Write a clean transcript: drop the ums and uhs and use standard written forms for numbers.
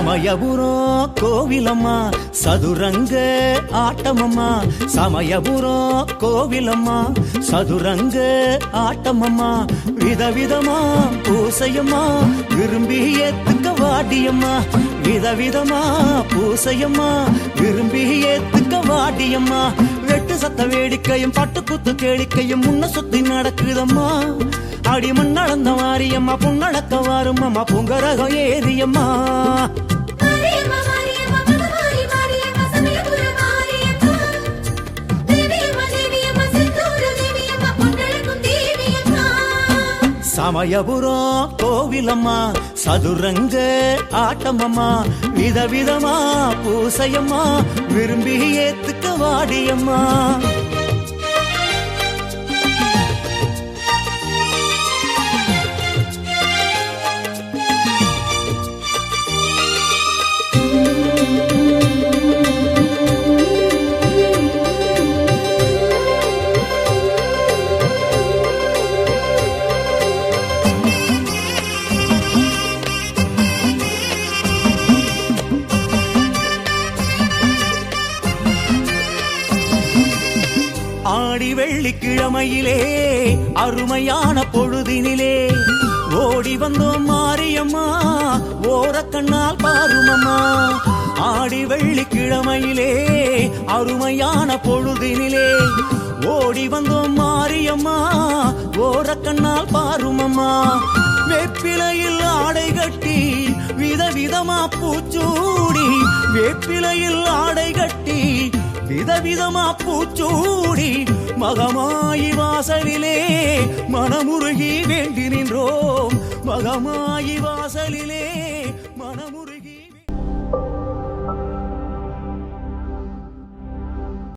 சமயபுரம் கோவிலம்மா சதுரங்க ஆட்டமம்மா, சமயபுரம் கோவிலம்மா சதுரங்க ஆட்டமம்மா, விதவிதமா பூசையம்மா விரும்பி ஏத்துக்க வாடியம்மா, விதவிதமா பூசையம்மா விரும்பி ஏத்துக்க வாடியம்மா, வெட்டு சத்த வேடிக்கையும் பட்டு குத்து கேளிக்கையும் முன்ன சுத்தி நடக்குதம்மா, அடிமண் நடந்த மாரியம்மா பொன்னடக்க வாருமம்மா பொங்கரகம் ஏறியம்மா. சமயபுரம் கோவிலம்மா சதுரங்க ஆட்டமம்மா, விதவிதமா பூசையம்மா விரும்பி ஏத்துக்க வாடியம்மா. ஆடி வெள்ளிக்கிழமையிலே அருமையான பொழுதினிலே ஓடி வந்தோம் மாரியம்மா ஓரக்கண்ணால் பாருமம்மா, ஆடி வெள்ளிக்கிழமையிலே அருமையான பொழுதினிலே ஓடி வந்தோம் மாரியம்மா ஓரக்கண்ணால் பாருமம்மா, வேப்பிலையில் ஆடை கட்டி விதவிதமா பூச்சூடி, வேப்பிலையில் ஆடை கட்டி விதவிதமா பூச்சூடி மகமாயி வாசலிலே மனமுருகி வேண்டி நின்றோம், மகமாயி வாசலிலே